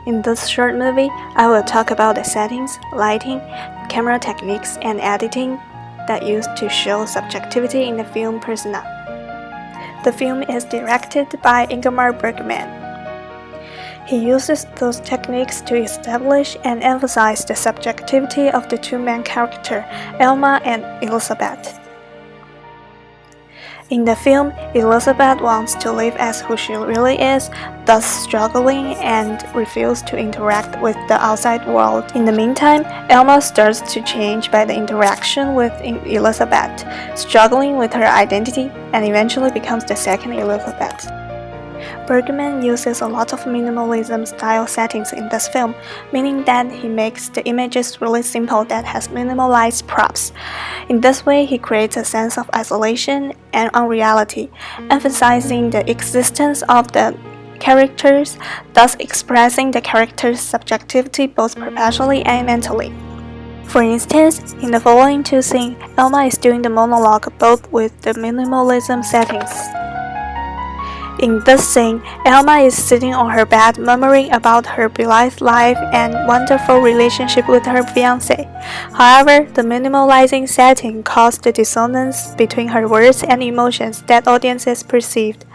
In this short movie, I will talk about the settings, lighting, camera techniques, and editing that used to show subjectivity in the film Persona. The film is directed by Ingmar Bergman. He uses those techniques to establish and emphasize the subjectivity of the two main characters, Elma and Elizabeth. In the film, Elizabeth wants to live as who she really is, thus struggling and refuses to interact with the outside world. In the meantime, Elma starts to change by the interaction with Elizabeth, struggling with her identity, and eventually becomes the second Elizabeth. Bergman uses a lot of minimalism style settings in this film, meaning that he makes the images really simple that has minimalized props. In this way, he creates a sense of isolation and unreality, emphasizing the existence of the characters, thus expressing the characters' subjectivity both professionally and mentally. For instance, in the following two scenes, Elma is doing the monologue both with the minimalism settings. In this scene, Elma is sitting on her bed murmuring about her beloved life and wonderful relationship with her fiancé. However, the minimalizing setting caused the dissonance between her words and emotions that audiences perceived.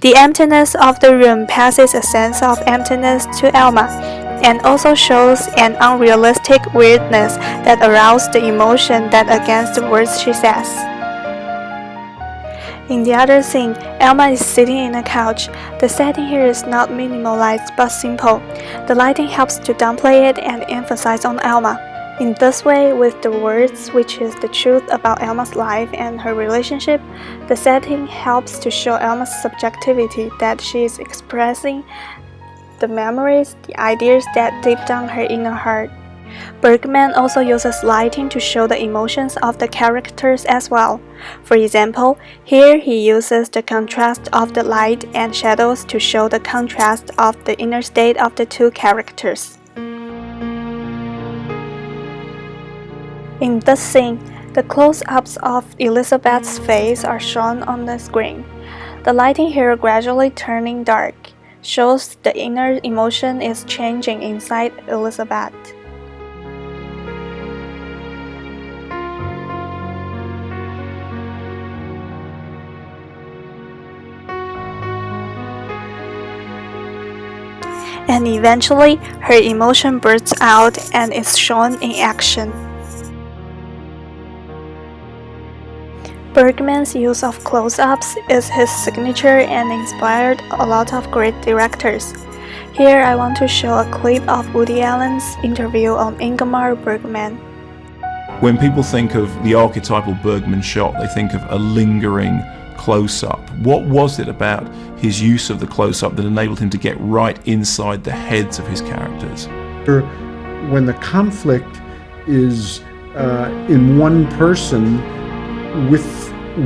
The emptiness of the room passes a sense of emptiness to Elma, and also shows an unrealistic weirdness that arouses the emotion that against the words she says. In the other scene, Elma is sitting in a couch. The setting here is not minimalized but simple. The lighting helps to downplay it and emphasize on Elma. In this way, with the words, which is the truth about Elma's life and her relationship, the setting helps to show Elma's subjectivity that she is expressing the memories, the ideas that deep down her inner heart. Bergman also uses lighting to show the emotions of the characters as well. For example, here he uses the contrast of the light and shadows to show the contrast of the inner state of the two characters. In this scene, the close-ups of Elizabeth's face are shown on the screen. The lighting here gradually turning dark shows the inner emotion is changing inside Elizabeth. And eventually, her emotion bursts out and is shown in action. Bergman's use of close-ups is his signature and inspired a lot of great directors. Here I want to show a clip of Woody Allen's interview on Ingmar Bergman. When people think of the archetypal Bergman shot, they think of a lingering close-up. What was it about his use of the close-up that enabled him to get right inside the heads of his characters? When the conflict is in one person,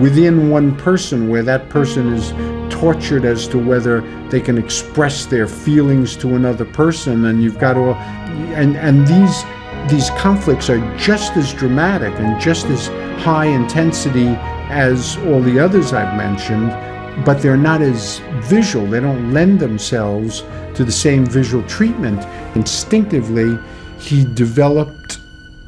within one person, where that person is tortured as to whether they can express their feelings to another person, and you've got to, and these conflicts are just as dramatic and just as high intensity as all the others I've mentioned, but they're not as visual. They don't lend themselves to the same visual treatment. Instinctively, he developed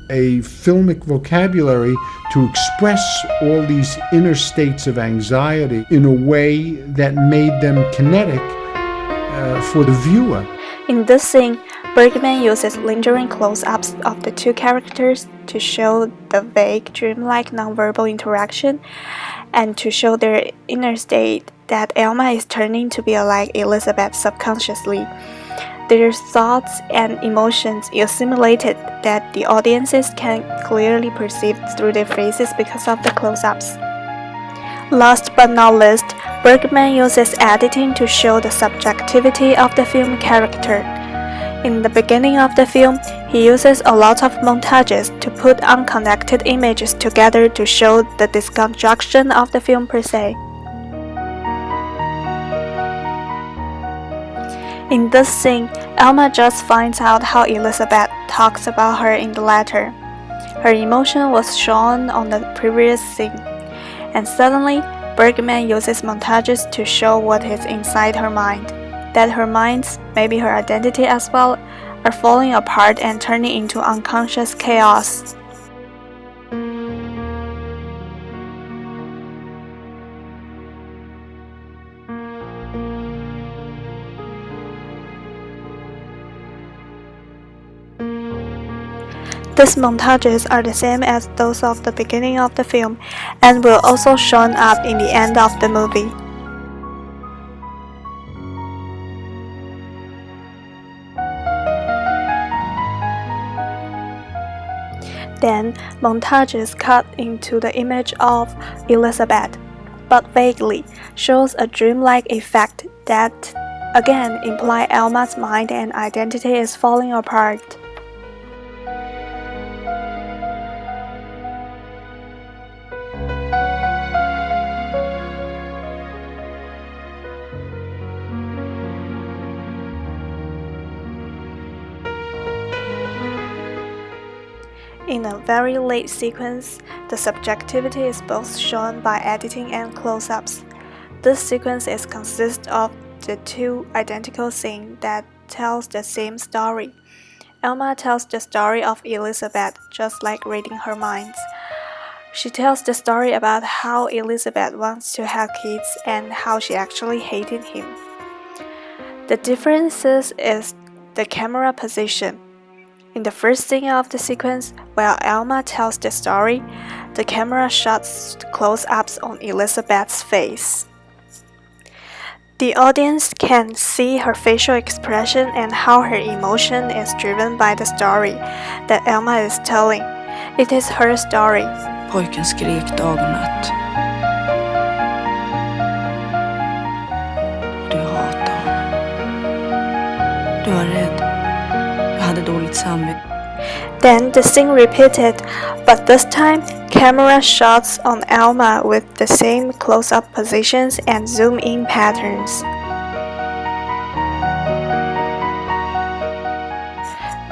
a filmic vocabulary to express all these inner states of anxiety in a way that made them kinetic for the viewer. In this scene, Bergman uses lingering close-ups of the two characters to show the vague, dreamlike nonverbal interaction and to show their inner state that Elma is turning to be like Elizabeth subconsciously. Their thoughts and emotions assimilated that the audiences can clearly perceive through their faces because of the close-ups. Last but not least, Bergman uses editing to show the subjectivity of the film character. In the beginning of the film, he uses a lot of montages to put unconnected images together to show the disconstruction of the film per se. In this scene, Elma just finds out how Elizabeth talks about her in the letter. Her emotion was shown on the previous scene, and suddenly, Bergman uses montages to show what is inside her mind. that her minds, maybe her identity as well, are falling apart and turning into unconscious chaos. These montages are the same as those of the beginning of the film and will also shown up in the end of the movie. Then, montages cut into the image of Elizabeth, but vaguely shows a dreamlike effect that again imply Alma's mind and identity is falling apart. In a very late sequence, the subjectivity is both shown by editing and close-ups. This sequence consists of the two identical scenes that tells the same story. Alma tells the story of Elizabeth, just like reading her minds. She tells the story about how Elizabeth wants to have kids and how she actually hated him. The differences is the camera position. In the first scene of the sequence, while Alma tells the story, the camera shots close-ups on Elizabeth's face. The audience can see her facial expression and how her emotion is driven by the story that Alma is telling. It is her story. Pojken skrek dag och natt. Du hatar honom. Du var rädd. Du hade dåligt samvete. Then the scene repeated, but this time camera shots on Alma with the same close-up positions and zoom-in patterns.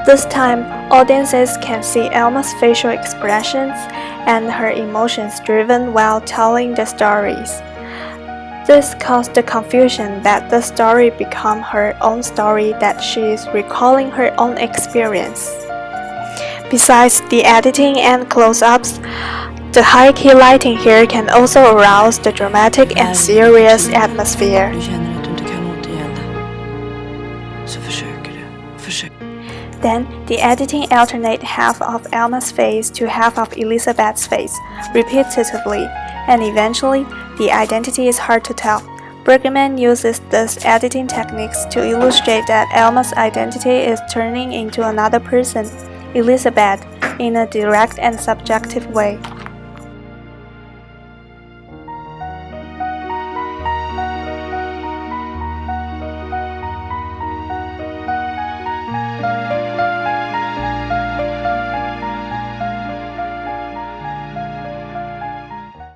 This time, audiences can see Alma's facial expressions and her emotions driven while telling the stories. This caused the confusion that the story become her own story, that she is recalling her own experience. Besides the editing and close-ups, the high-key lighting here can also arouse the dramatic and serious atmosphere. Du känner att du inte kan återgälda. Så försöker du. Försök. Then, the editing alternate half of Alma's face to half of Elizabeth's face, repeatedly, and eventually, the identity is hard to tell. Bergman uses these editing techniques to illustrate that Alma's identity is turning into another person, Elizabeth, in a direct and subjective way.